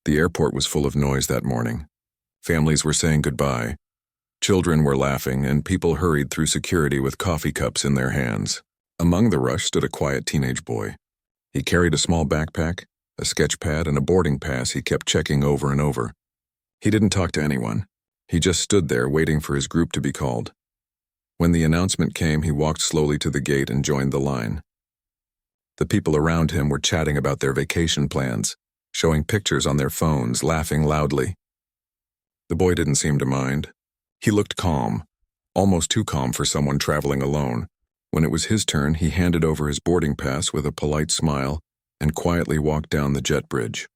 The airport was full of noise that morning. Families were saying goodbye. Children were laughing, and people hurried through security with coffee cups in their hands. Among the rush stood a quiet teenage boy. He carried a small backpack, a sketch pad, and a boarding pass he kept checking over and over. He didn't talk to anyone. He just stood there waiting for his group to be called. When the announcement came, he walked slowly to the gate and joined the line. The people around him were chatting about their vacation plans, showing pictures on their phones, laughing loudly. The boy didn't seem to mind. He looked calm, almost too calm for someone traveling alone. When it was his turn, he handed over his boarding pass with a polite smile and quietly walked down the jet bridge.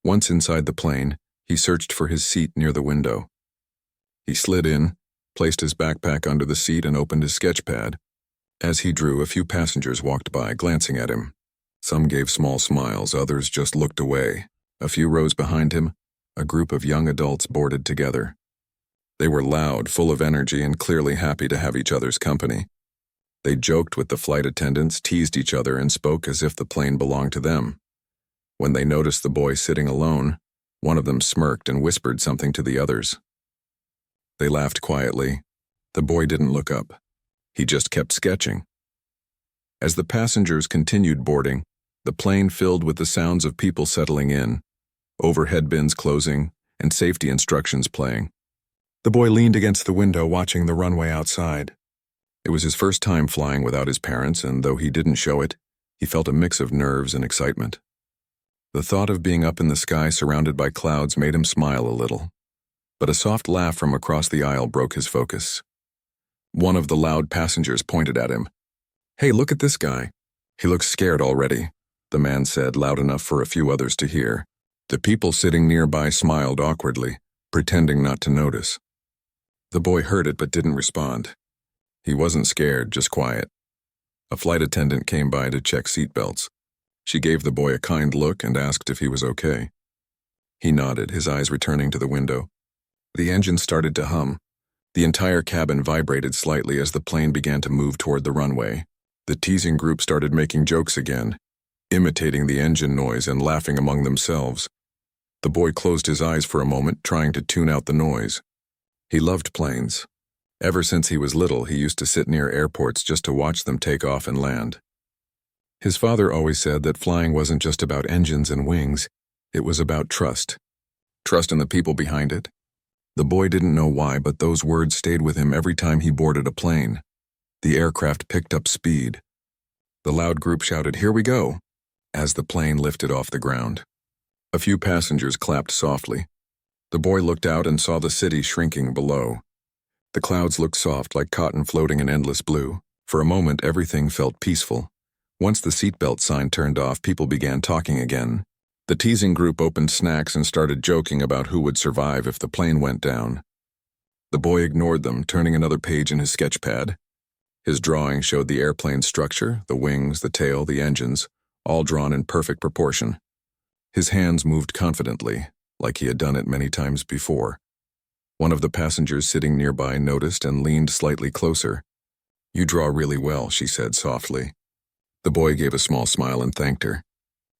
Once inside the plane, he searched for his seat near the window. He slid in, placed his backpack under the seat, and opened his sketch pad. As he drew, a few passengers walked by, glancing at him. Some gave small smiles, others just looked away. A few rows behind him, a group of young adults boarded together. They were loud, full of energy, and clearly happy to have each other's company. They joked with the flight attendants, teased each other, and spoke as if the plane belonged to them. When they noticed the boy sitting alone, one of them smirked and whispered something to the others. They laughed quietly. The boy didn't look up. He just kept sketching. As the passengers continued boarding, the plane filled with the sounds of people settling in, overhead bins closing, and safety instructions playing. The boy leaned against the window watching the runway outside. It was his first time flying without his parents, and though he didn't show it, he felt a mix of nerves and excitement. The thought of being up in the sky surrounded by clouds made him smile a little. But a soft laugh from across the aisle broke his focus. One of the loud passengers pointed at him. "Hey, look at this guy. He looks scared already," the man said, loud enough for a few others to hear. The people sitting nearby smiled awkwardly, pretending not to notice. The boy heard it but didn't respond. He wasn't scared, just quiet. A flight attendant came by to check seatbelts. She gave the boy a kind look and asked if he was okay. He nodded, his eyes returning to the window. The engine started to hum. The entire cabin vibrated slightly as the plane began to move toward the runway. The teasing group started making jokes again, imitating the engine noise and laughing among themselves. The boy closed his eyes for a moment, trying to tune out the noise. He loved planes. Ever since he was little, he used to sit near airports just to watch them take off and land. His father always said that flying wasn't just about engines and wings, it was about trust. Trust in the people behind it. The boy didn't know why, but those words stayed with him every time he boarded a plane. The aircraft picked up speed. The loud group shouted, "Here we go," as the plane lifted off the ground. A few passengers clapped softly. The boy looked out and saw the city shrinking below. The clouds looked soft, like cotton floating in endless blue. For a moment, everything felt peaceful. Once the seatbelt sign turned off, people began talking again. The teasing group opened snacks and started joking about who would survive if the plane went down. The boy ignored them, turning another page in his sketch pad. His drawing showed the airplane's structure, the wings, the tail, the engines, all drawn in perfect proportion. His hands moved confidently, like he had done it many times before. One of the passengers sitting nearby noticed and leaned slightly closer. "You draw really well," she said softly. The boy gave a small smile and thanked her.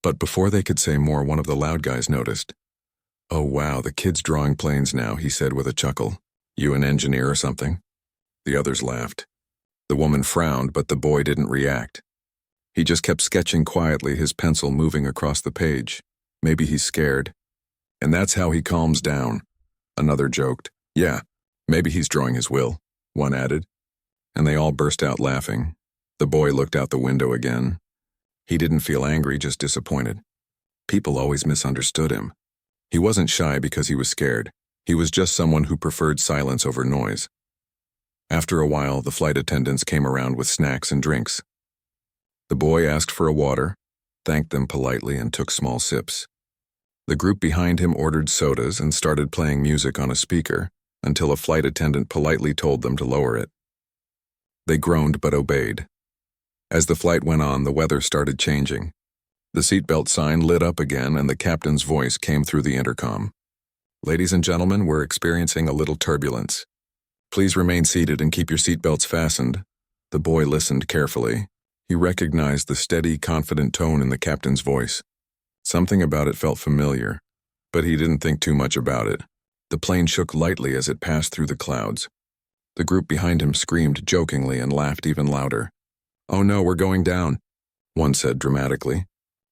But before they could say more, one of the loud guys noticed. "Oh wow, the kid's drawing planes now," he said with a chuckle. "You an engineer or something?" The others laughed. The woman frowned, but the boy didn't react. He just kept sketching quietly, his pencil moving across the page. Maybe he's scared. "And that's how he calms down," another joked. "Yeah, maybe he's drawing his will," one added. And they all burst out laughing. The boy looked out the window again. He didn't feel angry, just disappointed. People always misunderstood him. He wasn't shy because he was scared. He was just someone who preferred silence over noise. After a while, the flight attendants came around with snacks and drinks. The boy asked for a water, thanked them politely, and took small sips. The group behind him ordered sodas and started playing music on a speaker until a flight attendant politely told them to lower it. They groaned but obeyed. As the flight went on, the weather started changing. The seatbelt sign lit up again and the captain's voice came through the intercom. "Ladies and gentlemen, we're experiencing a little turbulence. Please remain seated and keep your seatbelts fastened." The boy listened carefully. He recognized the steady, confident tone in the captain's voice. Something about it felt familiar, But he didn't think too much about it. The plane shook lightly as it passed through the clouds. The group behind him screamed jokingly and laughed even louder. "Oh no, we're going down," one said dramatically.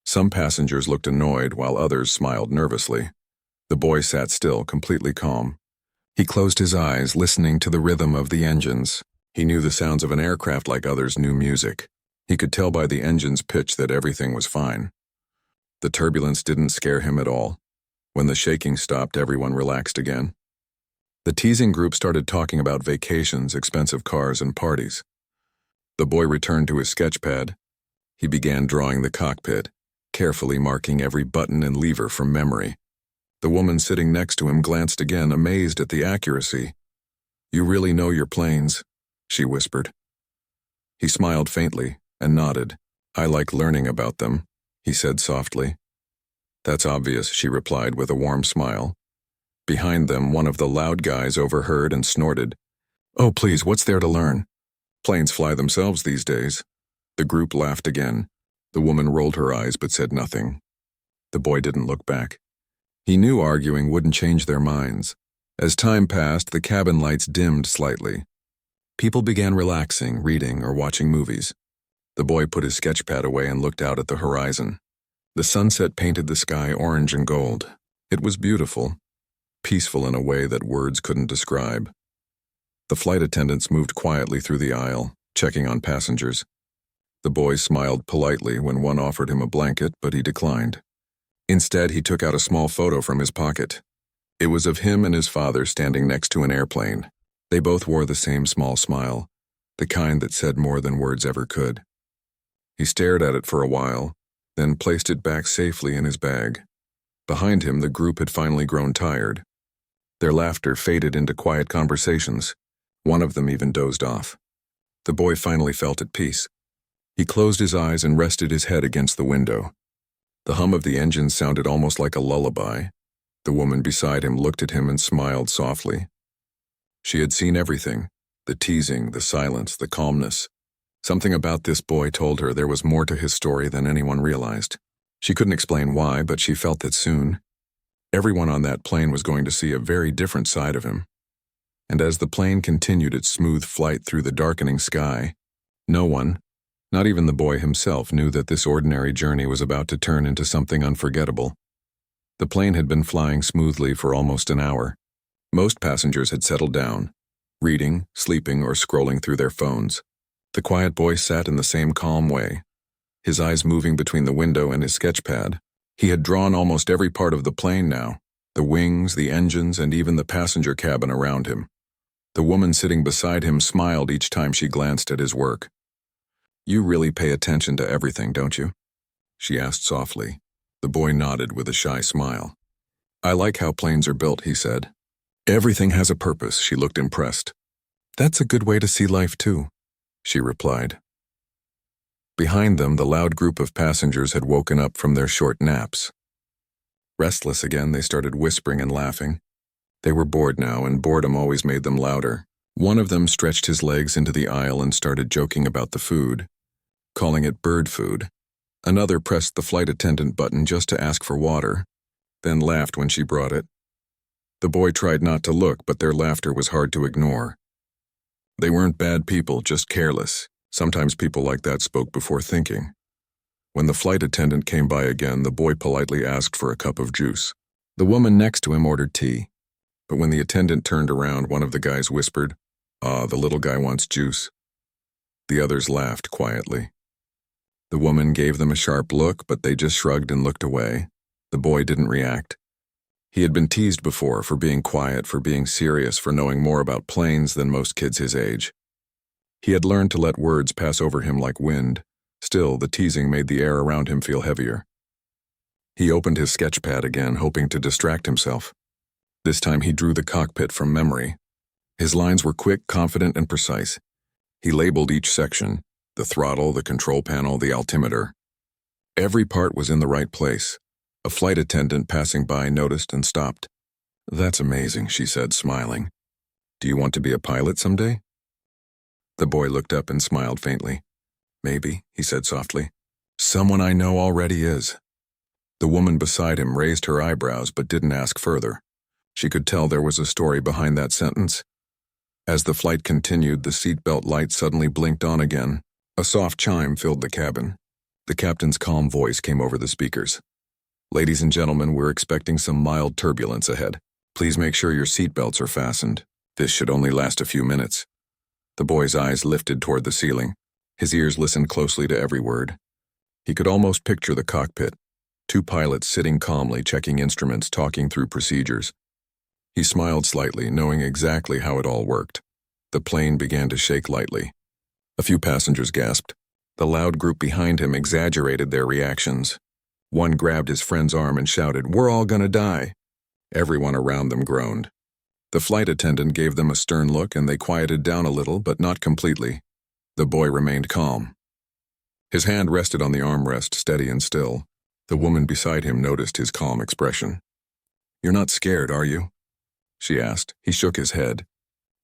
Some passengers looked annoyed while others smiled nervously. The boy sat still, completely calm. He closed his eyes, listening to the rhythm of the engines. He knew the sounds of an aircraft like others knew music. He could tell by the engine's pitch that everything was fine. The turbulence didn't scare him at all. When the shaking stopped, everyone relaxed again. The teasing group started talking about vacations, expensive cars, and parties. The boy returned to his sketch pad. He began drawing the cockpit, carefully marking every button and lever from memory. The woman sitting next to him glanced again, amazed at the accuracy. "You really know your planes," she whispered. He smiled faintly and nodded. "I like learning about them," he said softly. "That's obvious," she replied with a warm smile. Behind them, one of the loud guys overheard and snorted. "Oh, please, what's there to learn? Planes fly themselves these days." The group laughed again. The woman rolled her eyes but said nothing. The boy didn't look back. He knew arguing wouldn't change their minds. As time passed, the cabin lights dimmed slightly. People began relaxing, reading, or watching movies. The boy put his sketch pad away and looked out at the horizon. The sunset painted the sky orange and gold. It was beautiful, peaceful in a way that words couldn't describe. The flight attendants moved quietly through the aisle, checking on passengers. The boy smiled politely when one offered him a blanket, but he declined. Instead, he took out a small photo from his pocket. It was of him and his father standing next to an airplane. They both wore the same small smile, the kind that said more than words ever could. He stared at it for a while, then placed it back safely in his bag. Behind him, the group had finally grown tired. Their laughter faded into quiet conversations. One of them even dozed off. The boy finally felt at peace. He closed his eyes and rested his head against the window. The hum of the engine sounded almost like a lullaby. The woman beside him looked at him and smiled softly. She had seen everything, the teasing, the silence, the calmness. Something about this boy told her there was more to his story than anyone realized. She couldn't explain why, but she felt that soon, everyone on that plane was going to see a very different side of him. And as the plane continued its smooth flight through the darkening sky, no one, not even the boy himself, knew that this ordinary journey was about to turn into something unforgettable. The plane had been flying smoothly for almost an hour. Most passengers had settled down, reading, sleeping, or scrolling through their phones. The quiet boy sat in the same calm way, his eyes moving between the window and his sketch pad. He had drawn almost every part of the plane now, the wings, the engines, and even the passenger cabin around him. The woman sitting beside him smiled each time she glanced at his work. "You really pay attention to everything, don't you?" she asked softly. The boy nodded with a shy smile. "I like how planes are built," he said. "Everything has a purpose." She looked impressed. "That's a good way to see life too," she replied. Behind them, the loud group of passengers had woken up from their short naps. Restless again, they started whispering and laughing. They were bored now, and boredom always made them louder. One of them stretched his legs into the aisle and started joking about the food, calling it bird food. Another pressed the flight attendant button just to ask for water, then laughed when she brought it. The boy tried not to look, but their laughter was hard to ignore. They weren't bad people, just careless. Sometimes people like that spoke before thinking. When the flight attendant came by again, the boy politely asked for a cup of juice. The woman next to him ordered tea. But when the attendant turned around, one of the guys whispered, "Ah, the little guy wants juice." The others laughed quietly. The woman gave them a sharp look, but they just shrugged and looked away. The boy didn't react. He had been teased before for being quiet, for being serious, for knowing more about planes than most kids his age. He had learned to let words pass over him like wind. Still, the teasing made the air around him feel heavier. He opened his sketch pad again, hoping to distract himself. This time he drew the cockpit from memory. His lines were quick, confident, and precise. He labeled each section, the throttle, the control panel, the altimeter. Every part was in the right place. A flight attendant passing by noticed and stopped. "That's amazing," she said, smiling. "Do you want to be a pilot someday?" The boy looked up and smiled faintly. "Maybe," he said softly. "Someone I know already is." The woman beside him raised her eyebrows but didn't ask further. She could tell there was a story behind that sentence. As the flight continued, the seatbelt light suddenly blinked on again. A soft chime filled the cabin. The captain's calm voice came over the speakers. "Ladies and gentlemen, we're expecting some mild turbulence ahead. Please make sure your seatbelts are fastened. This should only last a few minutes." The boy's eyes lifted toward the ceiling. His ears listened closely to every word. He could almost picture the cockpit. 2 pilots sitting calmly, checking instruments, talking through procedures. He smiled slightly, knowing exactly how it all worked. The plane began to shake lightly. A few passengers gasped. The loud group behind him exaggerated their reactions. One grabbed his friend's arm and shouted, "We're all gonna die." Everyone around them groaned. The flight attendant gave them a stern look and they quieted down a little, but not completely. The boy remained calm. His hand rested on the armrest, steady and still. The woman beside him noticed his calm expression. "You're not scared, are you?" she asked. He shook his head.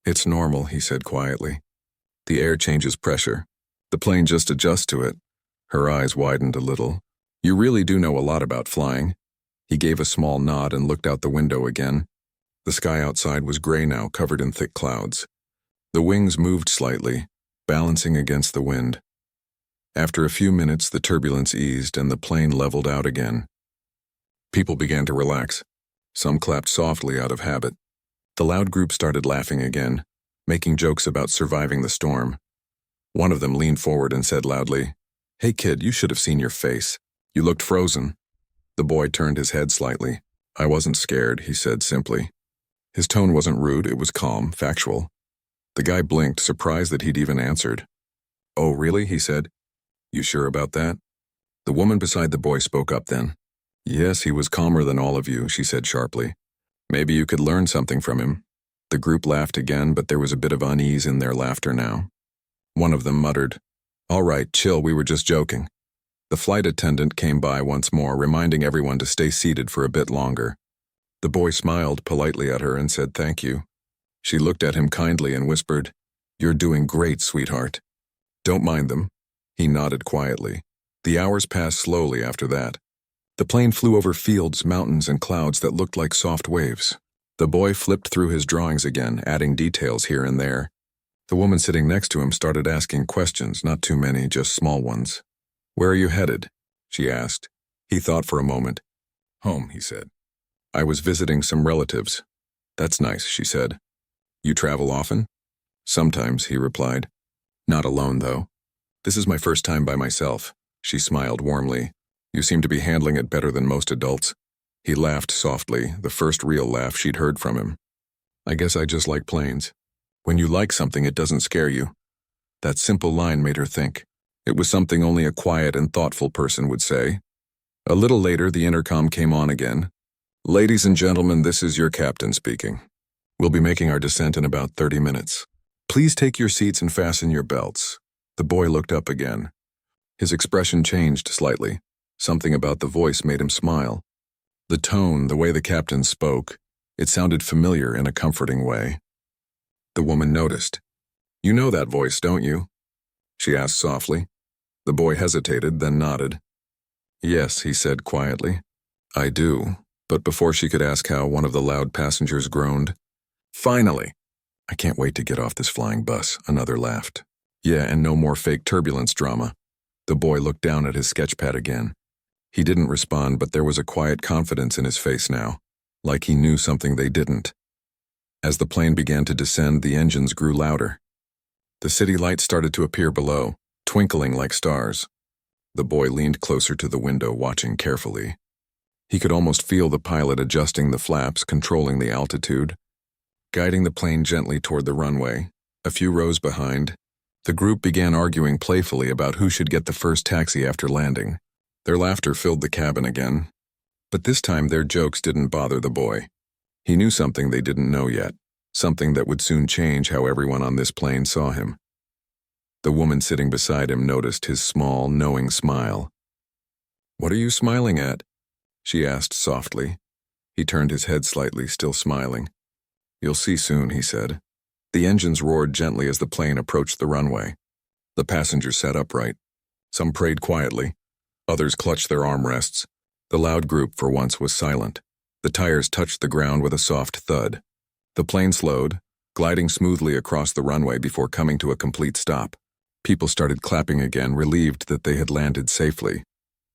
"It's normal," he said quietly. "The air changes pressure. The plane just adjusts to it." Her eyes widened a little. "You really do know a lot about flying." He gave a small nod and looked out the window again. The sky outside was gray now, covered in thick clouds. The wings moved slightly, balancing against the wind. After a few minutes, the turbulence eased and the plane leveled out again. People began to relax. Some clapped softly out of habit. The loud group started laughing again, making jokes about surviving the storm. One of them leaned forward and said loudly, "Hey kid, you should have seen your face. You looked frozen." The boy turned his head slightly. "I wasn't scared," he said simply. His tone wasn't rude, it was calm, factual. The guy blinked, surprised that he'd even answered. "Oh, really?" he said. "You sure about that?" The woman beside the boy spoke up then. "Yes, he was calmer than all of you," she said sharply. "Maybe you could learn something from him." The group laughed again, but there was a bit of unease in their laughter now. One of them muttered, "All right, chill, we were just joking." The flight attendant came by once more, reminding everyone to stay seated for a bit longer. The boy smiled politely at her and said thank you. She looked at him kindly and whispered, "You're doing great, sweetheart." "Don't mind them." He nodded quietly. The hours passed slowly after that. The plane flew over fields, mountains, and clouds that looked like soft waves. The boy flipped through his drawings again, adding details here and there. The woman sitting next to him started asking questions, not too many, just small ones. "Where are you headed?" she asked. He thought for a moment. "Home," he said. "I was visiting some relatives." "That's nice," she said. "You travel often?" "Sometimes," he replied. "Not alone, though. This is my first time by myself." She smiled warmly. "You seem to be handling it better than most adults." He laughed softly, the first real laugh she'd heard from him. "I guess I just like planes. When you like something, it doesn't scare you." That simple line made her think. It was something only a quiet and thoughtful person would say. A little later, the intercom came on again. "Ladies and gentlemen, this is your captain speaking. We'll be making our descent in about 30 minutes. Please take your seats and fasten your belts." The boy looked up again. His expression changed slightly. Something about the voice made him smile. The tone, the way the captain spoke, it sounded familiar in a comforting way. The woman noticed. "You know that voice, don't you?" she asked softly. The boy hesitated, then nodded. "Yes," he said quietly. "I do." But before she could ask how, one of the loud passengers groaned. "Finally! I can't wait to get off this flying bus," another laughed. "Yeah, and no more fake turbulence drama." The boy looked down at his sketchpad again. He didn't respond, but there was a quiet confidence in his face now, like he knew something they didn't. As the plane began to descend, the engines grew louder. The city lights started to appear below, twinkling like stars. The boy leaned closer to the window, watching carefully. He could almost feel the pilot adjusting the flaps, controlling the altitude, guiding the plane gently toward the runway. A few rows behind, the group began arguing playfully about who should get the first taxi after landing. Their laughter filled the cabin again. But this time their jokes didn't bother the boy. He knew something they didn't know yet, something that would soon change how everyone on this plane saw him. The woman sitting beside him noticed his small, knowing smile. "What are you smiling at?" she asked softly. He turned his head slightly, still smiling. "You'll see soon," he said. The engines roared gently as the plane approached the runway. The passengers sat upright. Some prayed quietly. Others clutched their armrests. The loud group for once was silent. The tires touched the ground with a soft thud. The plane slowed, gliding smoothly across the runway before coming to a complete stop. People started clapping again, relieved that they had landed safely.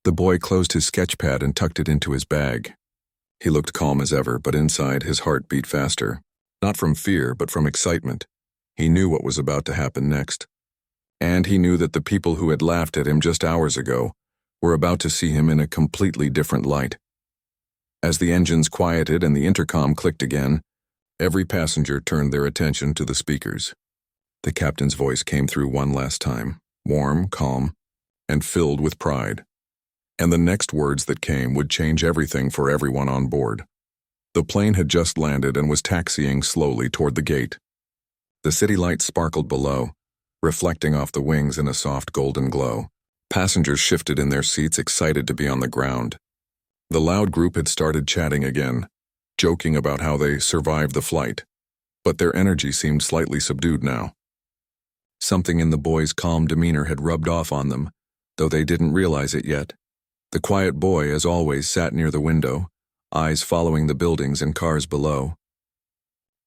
The boy closed his sketch pad and tucked it into his bag. He looked calm as ever, but inside his heart beat faster. Not from fear, but from excitement. He knew what was about to happen next. And he knew that the people who had laughed at him just hours ago were about to see him in a completely different light. As the engines quieted and the intercom clicked again, every passenger turned their attention to the speakers. The captain's voice came through one last time, warm, calm, and filled with pride. And the next words that came would change everything for everyone on board. The plane had just landed and was taxiing slowly toward the gate. The city lights sparkled below, reflecting off the wings in a soft golden glow. Passengers shifted in their seats, excited to be on the ground. The loud group had started chatting again, joking about how they survived the flight, but their energy seemed slightly subdued now. Something in the boy's calm demeanor had rubbed off on them, though they didn't realize it yet. The quiet boy, as always, sat near the window, eyes following the buildings and cars below.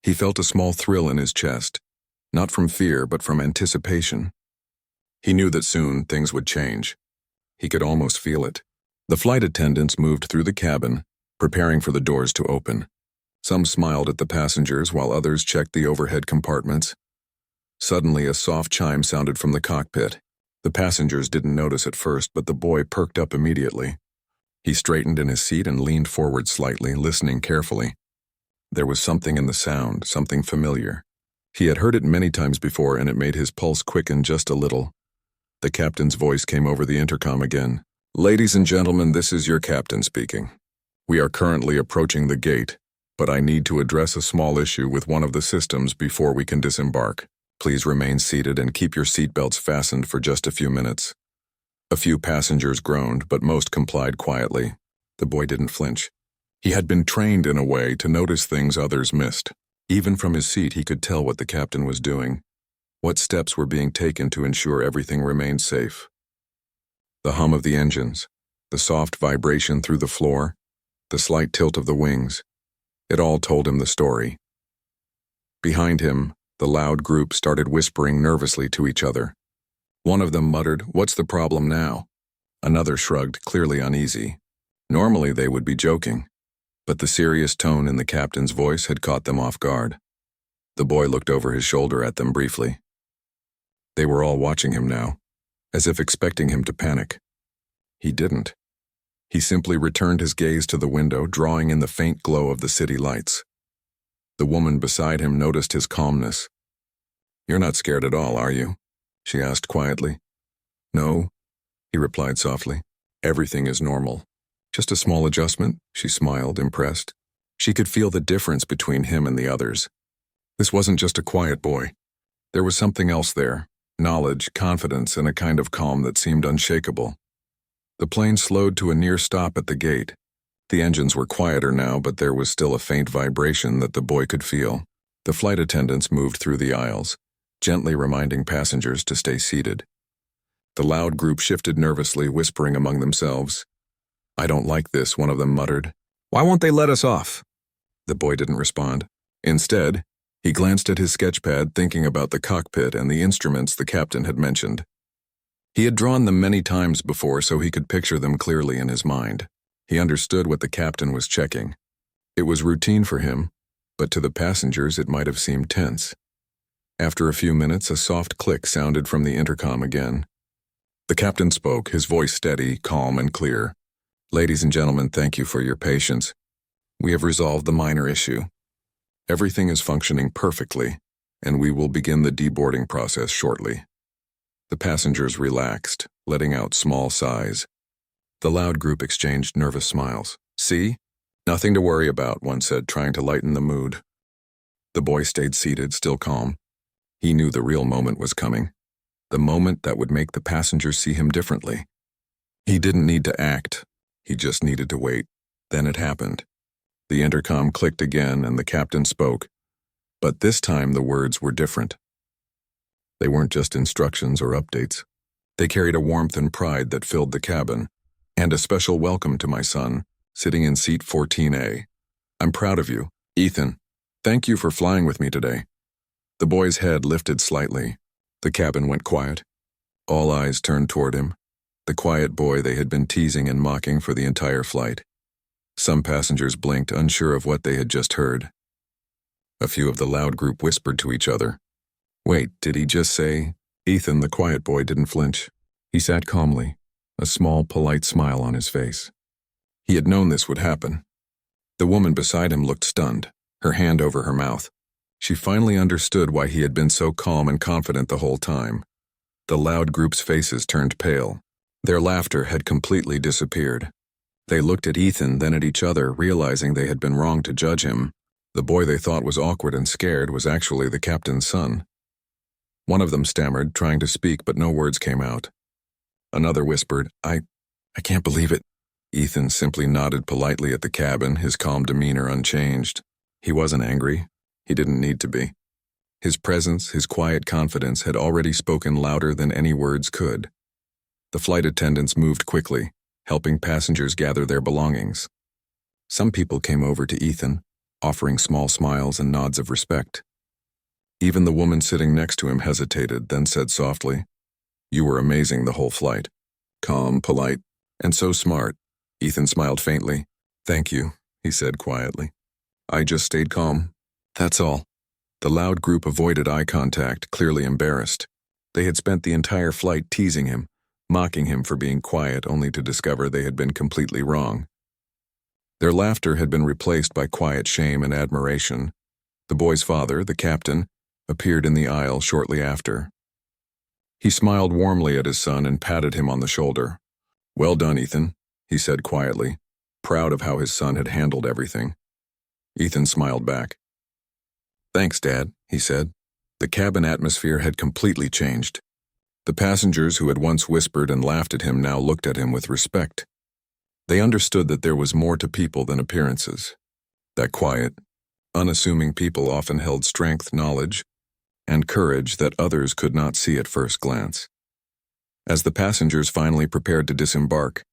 He felt a small thrill in his chest, not from fear but from anticipation. He knew that soon things would change. He could almost feel it. The flight attendants moved through the cabin, preparing for the doors to open. Some smiled at the passengers while others checked the overhead compartments. Suddenly, a soft chime sounded from the cockpit. The passengers didn't notice at first, but the boy perked up immediately. He straightened in his seat and leaned forward slightly, listening carefully. There was something in the sound, something familiar. He had heard it many times before, and it made his pulse quicken just a little. The captain's voice came over the intercom again. "Ladies and gentlemen, this is your captain speaking. We are currently approaching the gate, but I need to address a small issue with one of the systems before we can disembark. Please remain seated and keep your seatbelts fastened for just a few minutes." A few passengers groaned, but most complied quietly. The boy didn't flinch. He had been trained in a way to notice things others missed. Even from his seat, he could tell what the captain was doing, what steps were being taken to ensure everything remained safe. The hum of the engines, the soft vibration through the floor, the slight tilt of the wings, it all told him the story. Behind him, the loud group started whispering nervously to each other. One of them muttered, "What's the problem now?" Another shrugged, clearly uneasy. Normally they would be joking, but the serious tone in the captain's voice had caught them off guard. The boy looked over his shoulder at them briefly. They were all watching him now, as if expecting him to panic. He didn't. He simply returned his gaze to the window, drawing in the faint glow of the city lights. The woman beside him noticed his calmness. "You're not scared at all, are you?" she asked quietly. "No," he replied softly. "Everything is normal. Just a small adjustment," she smiled, impressed. She could feel the difference between him and the others. This wasn't just a quiet boy. There was something else there, knowledge, confidence, and a kind of calm that seemed unshakable. The plane slowed to a near stop at the gate. The engines were quieter now, but there was still a faint vibration that the boy could feel. The flight attendants moved through the aisles, gently reminding passengers to stay seated. The loud group shifted nervously, whispering among themselves. "I don't like this," one of them muttered. "Why won't they let us off?" The boy didn't respond. Instead, he glanced at his sketchpad, thinking about the cockpit and the instruments the captain had mentioned. He had drawn them many times before, so he could picture them clearly in his mind. He understood what the captain was checking. It was routine for him, but to the passengers it might have seemed tense. After a few minutes, a soft click sounded from the intercom again. The captain spoke, his voice steady, calm, and clear. "Ladies and gentlemen, thank you for your patience. We have resolved the minor issue. Everything is functioning perfectly, and we will begin the deboarding process shortly." The passengers relaxed, letting out small sighs. The loud group exchanged nervous smiles. "See? Nothing to worry about," one said, trying to lighten the mood. The boy stayed seated, still calm. He knew the real moment was coming, the moment that would make the passengers see him differently. He didn't need to act, he just needed to wait. Then it happened. The intercom clicked again and the captain spoke, but this time the words were different. They weren't just instructions or updates. They carried a warmth and pride that filled the cabin. And a special welcome to my son, sitting in seat 14A. I'm proud of you, Ethan. Thank you for flying with me today. The boy's head lifted slightly. The cabin went quiet. All eyes turned toward him, the quiet boy they had been teasing and mocking for the entire flight. Some passengers blinked, unsure of what they had just heard. A few of the loud group whispered to each other. Wait, did he just say? Ethan, the quiet boy, didn't flinch. He sat calmly, a small, polite smile on his face. He had known this would happen. The woman beside him looked stunned, her hand over her mouth. She finally understood why he had been so calm and confident the whole time. The loud group's faces turned pale. Their laughter had completely disappeared. They looked at Ethan, then at each other, realizing they had been wrong to judge him. The boy they thought was awkward and scared was actually the captain's son. One of them stammered, trying to speak, but no words came out. Another whispered, I can't believe it. Ethan simply nodded politely at the cabin, his calm demeanor unchanged. He wasn't angry. He didn't need to be. His presence, his quiet confidence, had already spoken louder than any words could. The flight attendants moved quickly, helping passengers gather their belongings. Some people came over to Ethan, offering small smiles and nods of respect. Even the woman sitting next to him hesitated, then said softly, You were amazing the whole flight. Calm, polite, and so smart. Ethan smiled faintly. Thank you, he said quietly. I just stayed calm. That's all. The loud group avoided eye contact, clearly embarrassed. They had spent the entire flight teasing him, mocking him for being quiet, only to discover they had been completely wrong. Their laughter had been replaced by quiet shame and admiration. The boy's father, the captain, appeared in the aisle shortly after. He smiled warmly at his son and patted him on the shoulder. Well done, Ethan, he said quietly, proud of how his son had handled everything. Ethan smiled back. Thanks, Dad, he said. The cabin atmosphere had completely changed. The passengers who had once whispered and laughed at him now looked at him with respect. They understood that there was more to people than appearances. That quiet, unassuming people often held strength, knowledge, and courage that others could not see at first glance. As the passengers finally prepared to disembark,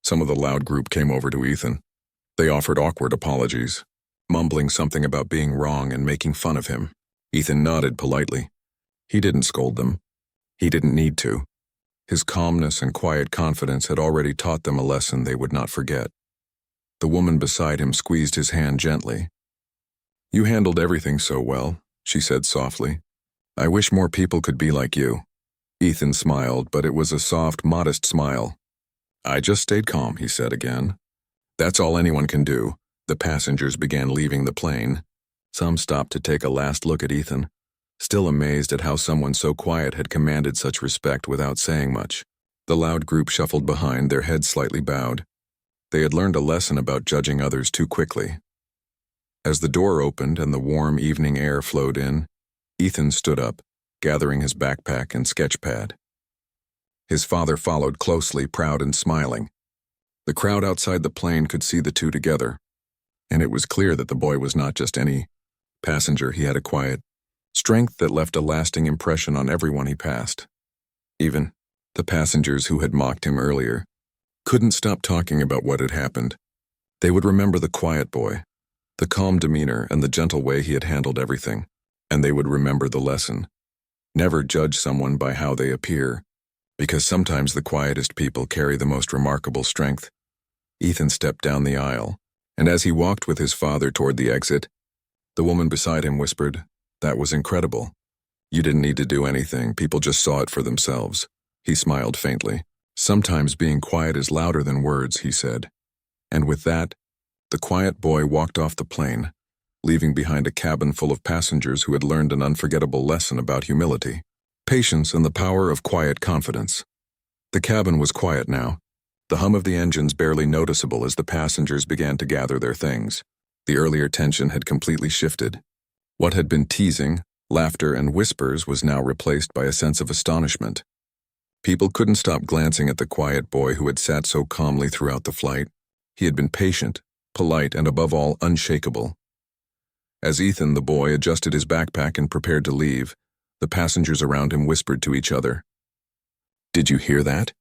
some of the loud group came over to Ethan. They offered awkward apologies, mumbling something about being wrong and making fun of him. Ethan nodded politely. He didn't scold them. He didn't need to. His calmness and quiet confidence had already taught them a lesson they would not forget. The woman beside him squeezed his hand gently. You handled everything so well, she said softly. I wish more people could be like you. Ethan smiled, but it was a soft, modest smile. I just stayed calm, he said again. That's all anyone can do. The passengers began leaving the plane. Some stopped to take a last look at Ethan, still amazed at how someone so quiet had commanded such respect without saying much. The loud group shuffled behind, their heads slightly bowed. They had learned a lesson about judging others too quickly. As the door opened and the warm evening air flowed in, Ethan stood up, gathering his backpack and sketch pad. His father followed closely, proud and smiling. The crowd outside the plane could see the two together, and it was clear that the boy was not just any passenger. He had a quiet strength that left a lasting impression on everyone he passed. Even the passengers who had mocked him earlier couldn't stop talking about what had happened. They would remember the quiet boy, the calm demeanor and the gentle way he had handled everything, and they would remember the lesson. Never judge someone by how they appear, because sometimes the quietest people carry the most remarkable strength. Ethan stepped down the aisle, and as he walked with his father toward the exit, the woman beside him whispered, That was incredible. You didn't need to do anything, people just saw it for themselves. He smiled faintly. Sometimes being quiet is louder than words, he said. And with that, the quiet boy walked off the plane, leaving behind a cabin full of passengers who had learned an unforgettable lesson about humility, patience, and the power of quiet confidence. The cabin was quiet now, the hum of the engines barely noticeable as the passengers began to gather their things. The earlier tension had completely shifted. What had been teasing, laughter, and whispers was now replaced by a sense of astonishment. People couldn't stop glancing at the quiet boy who had sat so calmly throughout the flight. He had been patient, polite, and above all, unshakable. As Ethan, the boy, adjusted his backpack and prepared to leave, the passengers around him whispered to each other. Did you hear that?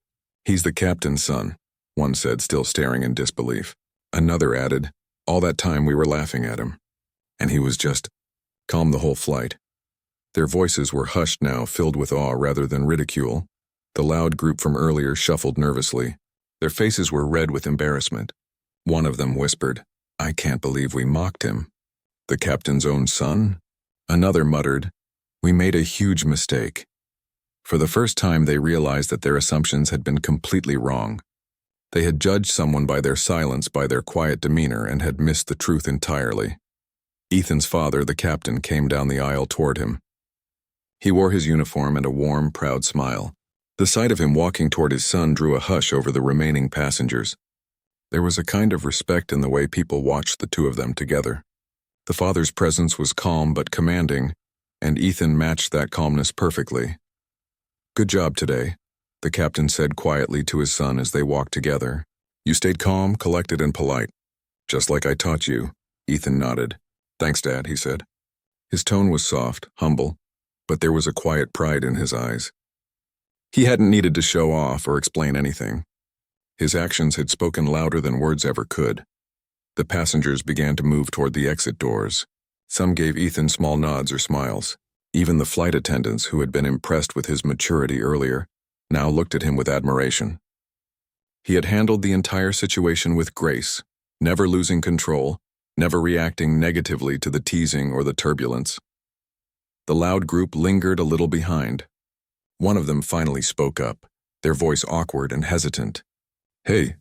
He's the captain's son. one said, still staring in disbelief. Another added, all that time we were laughing at him. And he was just calm the whole flight. Their voices were hushed now, filled with awe rather than ridicule. The loud group from earlier shuffled nervously. Their faces were red with embarrassment. One of them whispered, I can't believe we mocked him. The captain's own son? Another muttered, we made a huge mistake. For the first time, they realized that their assumptions had been completely wrong. They had judged someone by their silence, by their quiet demeanor, and had missed the truth entirely. Ethan's father, the captain, came down the aisle toward him. He wore his uniform and a warm, proud smile. The sight of him walking toward his son drew a hush over the remaining passengers. There was a kind of respect in the way people watched the two of them together. The father's presence was calm but commanding, and Ethan matched that calmness perfectly. Good job today, the captain said quietly to his son as they walked together. You stayed calm, collected, and polite. Just like I taught you. Ethan nodded. Thanks, Dad, he said. His tone was soft, humble, but there was a quiet pride in his eyes. He hadn't needed to show off or explain anything. His actions had spoken louder than words ever could. The passengers began to move toward the exit doors. Some gave Ethan small nods or smiles. Even the flight attendants, who had been impressed with his maturity earlier, now looked at him with admiration. He had handled the entire situation with grace, never losing control, never reacting negatively to the teasing or the turbulence. The loud group lingered a little behind. One of them finally spoke up, their voice awkward and hesitant. Hey,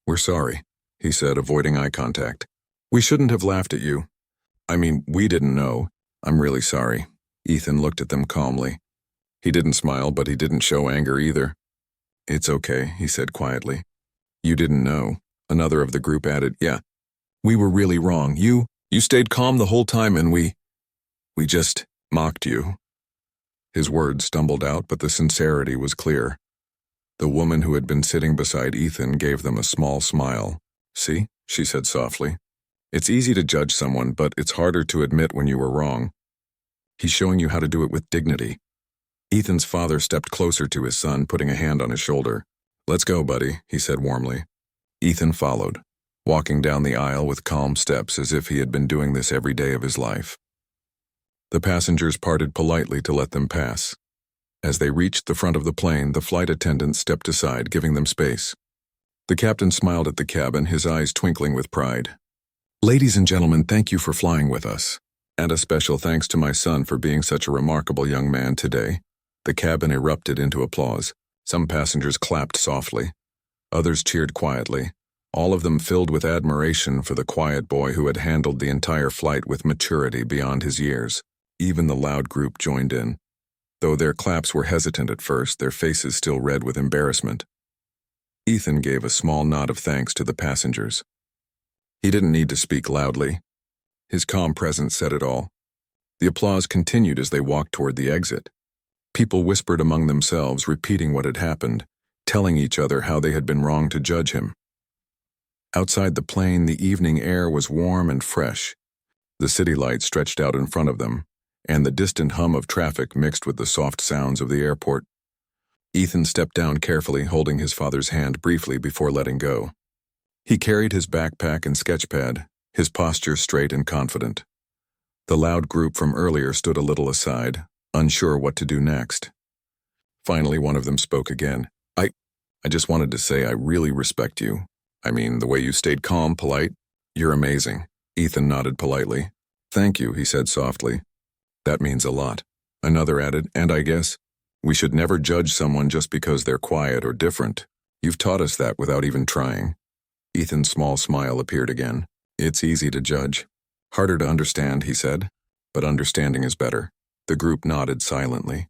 we're sorry, he said, avoiding eye contact. We shouldn't have laughed at you. I mean, we didn't know. I'm really sorry. Ethan looked at them calmly. He didn't smile, but he didn't show anger either. It's okay, he said quietly. You didn't know. Another of the group added, yeah. We were really wrong. You stayed calm the whole time and we just mocked you. His words stumbled out, but the sincerity was clear. The woman who had been sitting beside Ethan gave them a small smile. See, she said softly. It's easy to judge someone, but it's harder to admit when you were wrong. He's showing you how to do it with dignity. Ethan's father stepped closer to his son, putting a hand on his shoulder. Let's go, buddy, he said warmly. Ethan followed, walking down the aisle with calm steps as if he had been doing this every day of his life. The passengers parted politely to let them pass. As they reached the front of the plane, the flight attendant stepped aside, giving them space. The captain smiled at the cabin, his eyes twinkling with pride. Ladies and gentlemen, thank you for flying with us. And a special thanks to my son for being such a remarkable young man today. The cabin erupted into applause. Some passengers clapped softly. Others cheered quietly, all of them filled with admiration for the quiet boy who had handled the entire flight with maturity beyond his years. Even the loud group joined in. Though their claps were hesitant at first, their faces still red with embarrassment. Ethan gave a small nod of thanks to the passengers. He didn't need to speak loudly. His calm presence said it all. The applause continued as they walked toward the exit. People whispered among themselves, repeating what had happened, telling each other how they had been wrong to judge him. Outside the plane, the evening air was warm and fresh. The city lights stretched out in front of them, and the distant hum of traffic mixed with the soft sounds of the airport. Ethan stepped down carefully, holding his father's hand briefly before letting go. He carried his backpack and sketchpad, his posture straight and confident. The loud group from earlier stood a little aside, unsure what to do next. Finally, one of them spoke again. I just wanted to say I really respect you. I mean, the way you stayed calm, polite. You're amazing. Ethan nodded politely. Thank you, he said softly. That means a lot. Another added, and I guess we should never judge someone just because they're quiet or different. You've taught us that without even trying. Ethan's small smile appeared again. It's easy to judge. Harder to understand, he said, but understanding is better. The group nodded silently.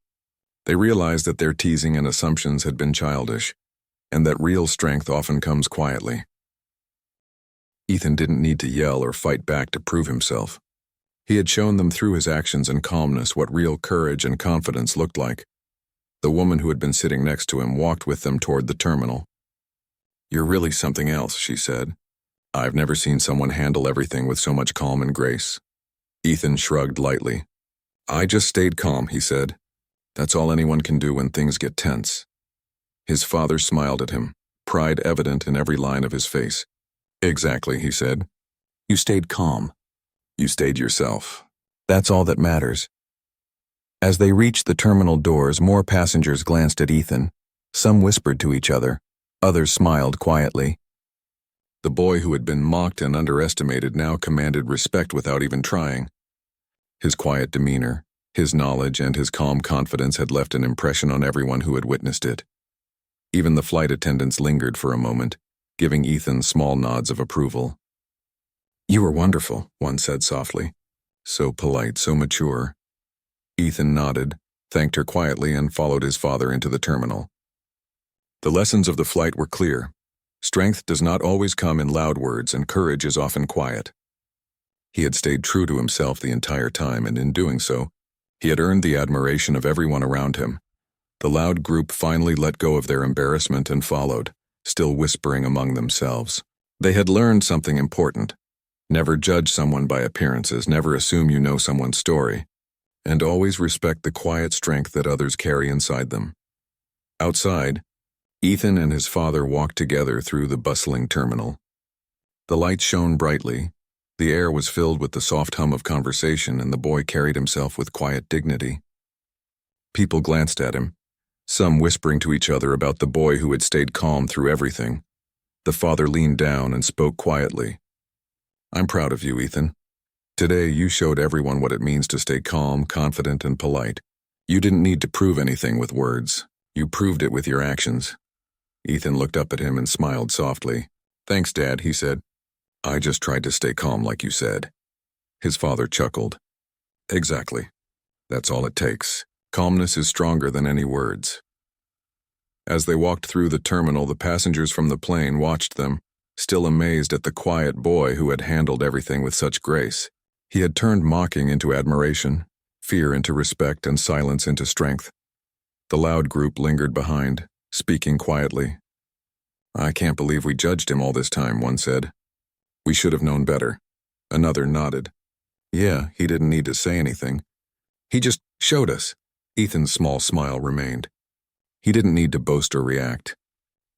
They realized that their teasing and assumptions had been childish, and that real strength often comes quietly. Ethan didn't need to yell or fight back to prove himself. He had shown them through his actions and calmness what real courage and confidence looked like. The woman who had been sitting next to him walked with them toward the terminal. You're really something else, she said. I've never seen someone handle everything with so much calm and grace. Ethan shrugged lightly. I just stayed calm, he said. That's all anyone can do when things get tense. His father smiled at him, pride evident in every line of his face. "Exactly," he said. "You stayed calm. You stayed yourself. That's all that matters." As they reached the terminal doors, more passengers glanced at Ethan. Some whispered to each other. Others smiled quietly. The boy who had been mocked and underestimated now commanded respect without even trying. His quiet demeanor, his knowledge, and his calm confidence had left an impression on everyone who had witnessed it. Even the flight attendants lingered for a moment, giving Ethan small nods of approval. "You were wonderful," one said softly. "So polite, so mature." Ethan nodded, thanked her quietly, and followed his father into the terminal. The lessons of the flight were clear. Strength does not always come in loud words, and courage is often quiet. He had stayed true to himself the entire time, and in doing so, he had earned the admiration of everyone around him. The loud group finally let go of their embarrassment and followed, still whispering among themselves. They had learned something important. Never judge someone by appearances, never assume you know someone's story, and always respect the quiet strength that others carry inside them. Outside, Ethan and his father walked together through the bustling terminal. The lights shone brightly, the air was filled with the soft hum of conversation, and the boy carried himself with quiet dignity. People glanced at him, some whispering to each other about the boy who had stayed calm through everything. The father leaned down and spoke quietly. "I'm proud of you, Ethan. Today you showed everyone what it means to stay calm, confident, and polite. You didn't need to prove anything with words. You proved it with your actions." Ethan looked up at him and smiled softly. "Thanks, Dad," he said. "I just tried to stay calm like you said." His father chuckled. "Exactly. That's all it takes. Calmness is stronger than any words." As they walked through the terminal, the passengers from the plane watched them, still amazed at the quiet boy who had handled everything with such grace. He had turned mocking into admiration, fear into respect, and silence into strength. The loud group lingered behind, speaking quietly. "I can't believe we judged him all this time," one said. "We should have known better." Another nodded. "Yeah, he didn't need to say anything. He just showed us." Ethan's small smile remained. He didn't need to boast or react.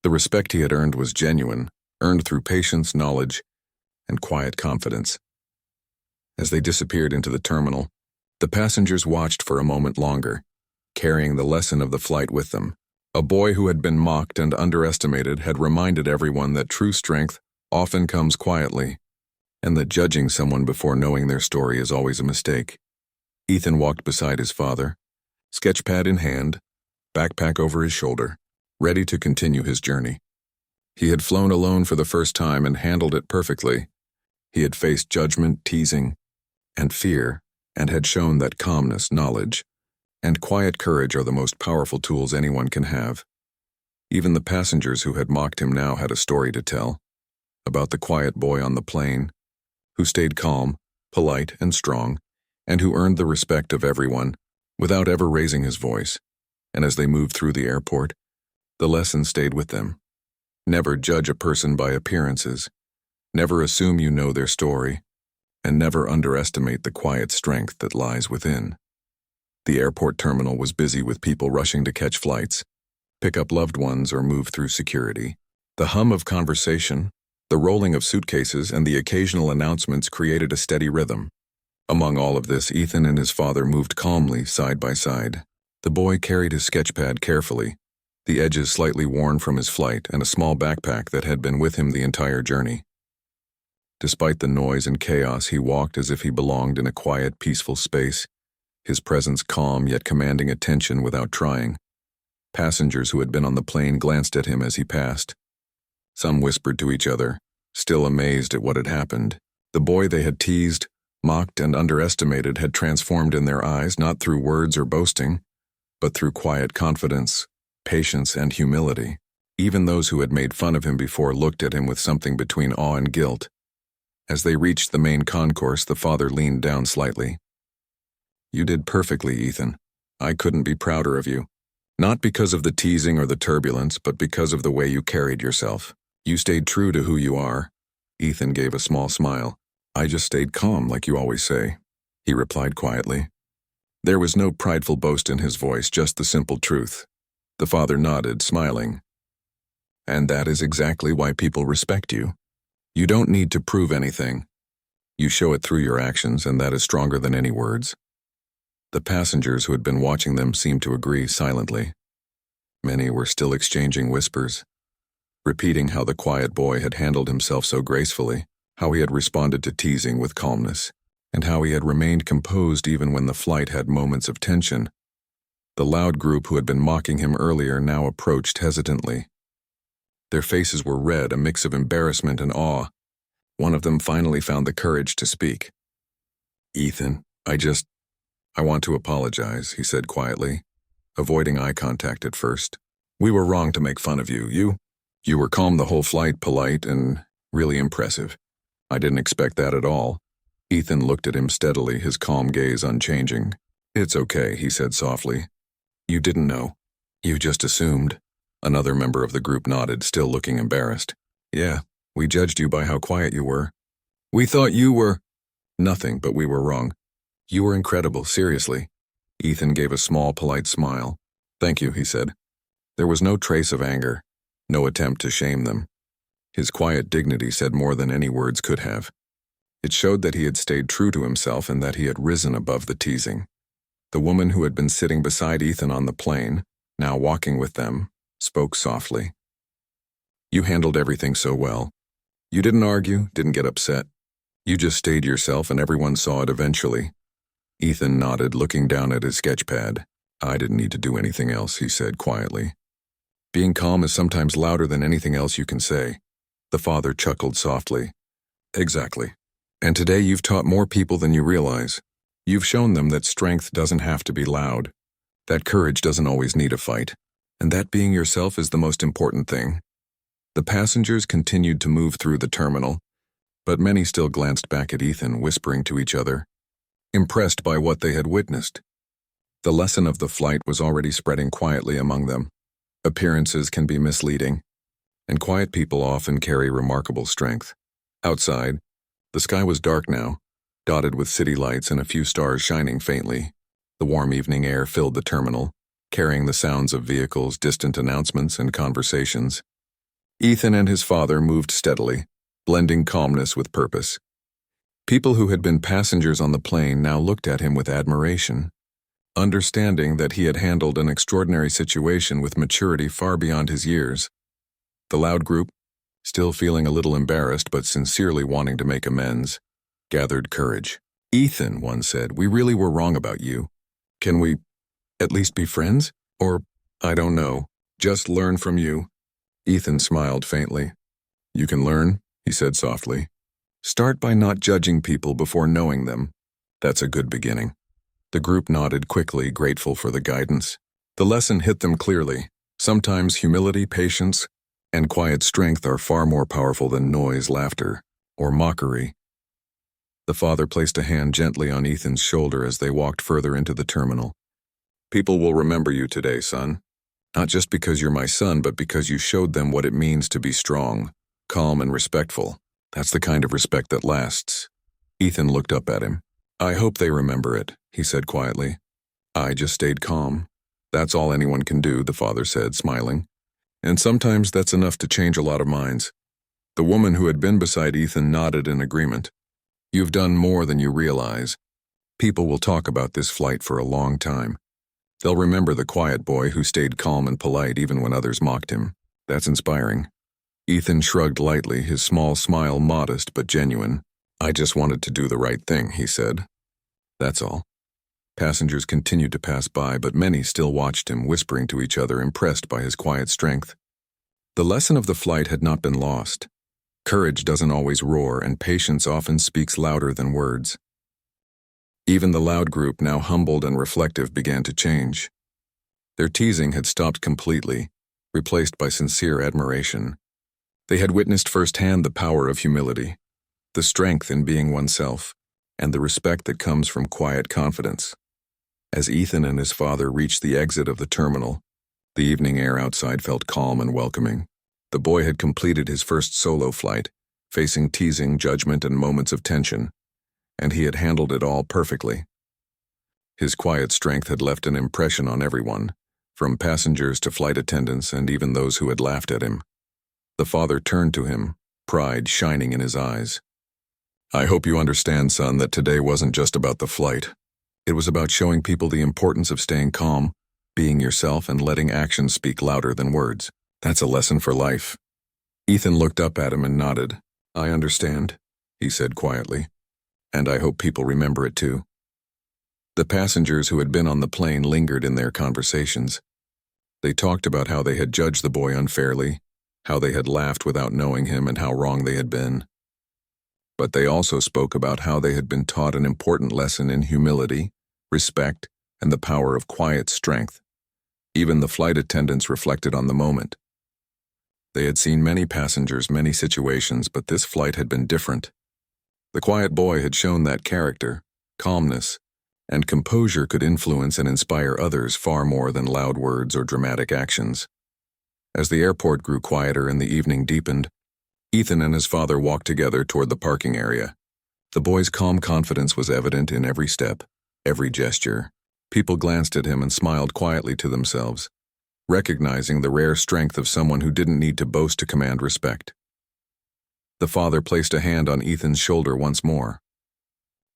The respect he had earned was genuine, earned through patience, knowledge, and quiet confidence. As they disappeared into the terminal, the passengers watched for a moment longer, carrying the lesson of the flight with them. A boy who had been mocked and underestimated had reminded everyone that true strength often comes quietly, and that judging someone before knowing their story is always a mistake. Ethan walked beside his father, sketchpad in hand, backpack over his shoulder, ready to continue his journey. He had flown alone for the first time and handled it perfectly. He had faced judgment, teasing, and fear, and had shown that calmness, knowledge, and quiet courage are the most powerful tools anyone can have. Even the passengers who had mocked him now had a story to tell, about the quiet boy on the plane, who stayed calm, polite, and strong, and who earned the respect of everyone, without ever raising his voice. And as they moved through the airport, the lesson stayed with them. Never judge a person by appearances, never assume you know their story, and never underestimate the quiet strength that lies within. The airport terminal was busy with people rushing to catch flights, pick up loved ones, or move through security. The hum of conversation, the rolling of suitcases, and the occasional announcements created a steady rhythm. Among all of this, Ethan and his father moved calmly side by side. The boy carried his sketchpad carefully, the edges slightly worn from his flight, and a small backpack that had been with him the entire journey. Despite the noise and chaos, he walked as if he belonged in a quiet, peaceful space, his presence calm yet commanding attention without trying. Passengers who had been on the plane glanced at him as he passed. Some whispered to each other, still amazed at what had happened. The boy they had teased, mocked, and underestimated had transformed in their eyes, not through words or boasting, but through quiet confidence, patience, and humility. Even those who had made fun of him before looked at him with something between awe and guilt. As they reached the main concourse, the father leaned down slightly. "You did perfectly, Ethan. I couldn't be prouder of you. Not because of the teasing or the turbulence, but because of the way you carried yourself. You stayed true to who you are." Ethan gave a small smile. "I just stayed calm, like you always say," he replied quietly. There was no prideful boast in his voice, just the simple truth. The father nodded, smiling. And that is exactly why people respect you. You don't need to prove anything. You show it through your actions, and that is stronger than any words. The passengers who had been watching them seemed to agree silently. Many were still exchanging whispers, repeating how the quiet boy had handled himself so gracefully, how he had responded to teasing with calmness, and how he had remained composed even when the flight had moments of tension. The loud group who had been mocking him earlier now approached hesitantly. Their faces were red, a mix of embarrassment and awe. One of them finally found the courage to speak. "Ethan, I want to apologize," he said quietly, avoiding eye contact at first. "We were wrong to make fun of you. You were calm the whole flight, polite, and really impressive. I didn't expect that at all." Ethan looked at him steadily, his calm gaze unchanging. "It's okay," he said softly. "You didn't know. You just assumed." Another member of the group nodded, still looking embarrassed. "Yeah, we judged you by how quiet you were. We thought you were—" "Nothing, but we were wrong. You were incredible, seriously." Ethan gave a small, polite smile. "Thank you," he said. There was no trace of anger, no attempt to shame them. His quiet dignity said more than any words could have. It showed that he had stayed true to himself and that he had risen above the teasing. The woman who had been sitting beside Ethan on the plane, now walking with them, spoke softly. "You handled everything so well. You didn't argue, didn't get upset. You just stayed yourself and everyone saw it eventually." Ethan nodded, looking down at his sketch pad. "I didn't need to do anything else," he said quietly. "Being calm is sometimes louder than anything else you can say." The father chuckled softly. "Exactly. And today you've taught more people than you realize. You've shown them that strength doesn't have to be loud, that courage doesn't always need a fight, and that being yourself is the most important thing." The passengers continued to move through the terminal, but many still glanced back at Ethan, whispering to each other, impressed by what they had witnessed. The lesson of the flight was already spreading quietly among them. Appearances can be misleading, and quiet people often carry remarkable strength. Outside, the sky was dark now, dotted with city lights and a few stars shining faintly. The warm evening air filled the terminal, carrying the sounds of vehicles, distant announcements, and conversations. Ethan and his father moved steadily, blending calmness with purpose. People who had been passengers on the plane now looked at him with admiration, understanding that he had handled an extraordinary situation with maturity far beyond his years. The loud group, still feeling a little embarrassed but sincerely wanting to make amends, gathered courage. "Ethan," one said, "we really were wrong about you. Can we at least be friends? Or, I don't know, just learn from you?" Ethan smiled faintly. "You can learn," he said softly. "Start by not judging people before knowing them. That's a good beginning." The group nodded quickly, grateful for the guidance. The lesson hit them clearly. Sometimes humility, patience, and quiet strength are far more powerful than noise, laughter, or mockery. The father placed a hand gently on Ethan's shoulder as they walked further into the terminal. "People will remember you today, son. Not just because you're my son, but because you showed them what it means to be strong, calm, and respectful. That's the kind of respect that lasts." Ethan looked up at him. "I hope they remember it," he said quietly. "I just stayed calm. That's all anyone can do," the father said, smiling. "And sometimes that's enough to change a lot of minds." The woman who had been beside Ethan nodded in agreement. "You've done more than you realize. People will talk about this flight for a long time. They'll remember the quiet boy who stayed calm and polite even when others mocked him. That's inspiring." Ethan shrugged lightly, his small smile modest but genuine. "I just wanted to do the right thing," he said. "That's all." Passengers continued to pass by, but many still watched him, whispering to each other, impressed by his quiet strength. The lesson of the flight had not been lost. Courage doesn't always roar, and patience often speaks louder than words. Even the loud group, now humbled and reflective, began to change. Their teasing had stopped completely, replaced by sincere admiration. They had witnessed firsthand the power of humility, the strength in being oneself, and the respect that comes from quiet confidence. As Ethan and his father reached the exit of the terminal, the evening air outside felt calm and welcoming. The boy had completed his first solo flight, facing teasing, judgment, and moments of tension, and he had handled it all perfectly. His quiet strength had left an impression on everyone, from passengers to flight attendants and even those who had laughed at him. The father turned to him, pride shining in his eyes. "I hope you understand, son, that today wasn't just about the flight. It was about showing people the importance of staying calm, being yourself, and letting actions speak louder than words. That's a lesson for life." Ethan looked up at him and nodded. "I understand," he said quietly, "and I hope people remember it too." The passengers who had been on the plane lingered in their conversations. They talked about how they had judged the boy unfairly, how they had laughed without knowing him, and how wrong they had been. But they also spoke about how they had been taught an important lesson in humility, respect, and the power of quiet strength. Even the flight attendants reflected on the moment. They had seen many passengers, many situations, but this flight had been different. The quiet boy had shown that character, calmness, and composure could influence and inspire others far more than loud words or dramatic actions. As the airport grew quieter and the evening deepened, Ethan and his father walked together toward the parking area. The boy's calm confidence was evident in every step, every gesture. People glanced at him and smiled quietly to themselves, recognizing the rare strength of someone who didn't need to boast to command respect. The father placed a hand on Ethan's shoulder once more.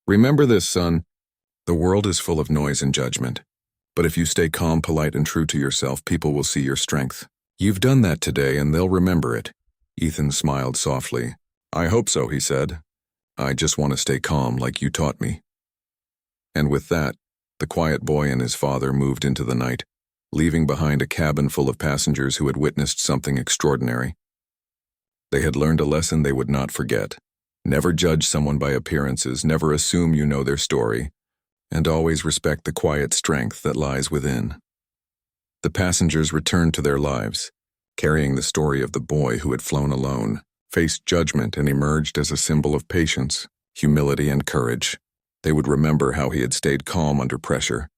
"Remember this, son. The world is full of noise and judgment. But if you stay calm, polite, and true to yourself, people will see your strength. You've done that today, and they'll remember it." Ethan smiled softly. "I hope so," he said. "I just want to stay calm like you taught me." And with that, the quiet boy and his father moved into the night, leaving behind a cabin full of passengers who had witnessed something extraordinary. They had learned a lesson they would not forget. Never judge someone by appearances, never assume you know their story, and always respect the quiet strength that lies within. The passengers returned to their lives, carrying the story of the boy who had flown alone, faced judgment, and emerged as a symbol of patience, humility, and courage. They would remember how he had stayed calm under pressure,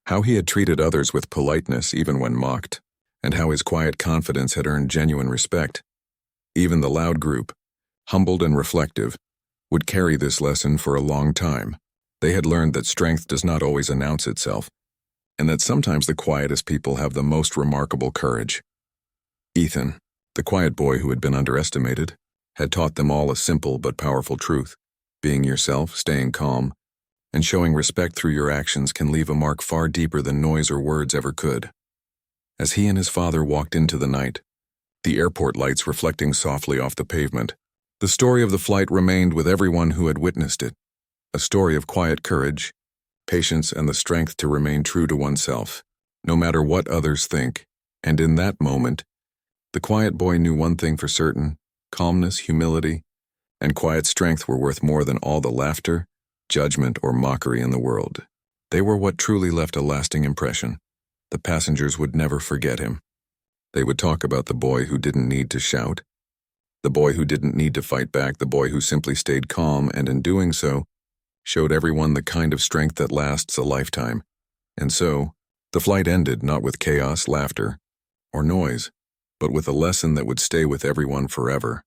how he had treated others with politeness even when mocked, and how his quiet confidence had earned genuine respect. Even the loud group, humbled and reflective, would carry this lesson for a long time. They had learned that strength does not always announce itself, and that sometimes the quietest people have the most remarkable courage. Ethan, the quiet boy who had been underestimated, had taught them all a simple but powerful truth. Being yourself, staying calm, and showing respect through your actions can leave a mark far deeper than noise or words ever could. As he and his father walked into the night, the airport lights reflecting softly off the pavement, the story of the flight remained with everyone who had witnessed it. A story of quiet courage, patience, and the strength to remain true to oneself, no matter what others think. And in that moment, the quiet boy knew one thing for certain: calmness, humility, and quiet strength were worth more than all the laughter, judgment, or mockery in the world. They were what truly left a lasting impression. The passengers would never forget him. They would talk about the boy who didn't need to shout, the boy who didn't need to fight back, the boy who simply stayed calm and in doing so, showed everyone the kind of strength that lasts a lifetime. And so, the flight ended not with chaos, laughter, or noise, but with a lesson that would stay with everyone forever.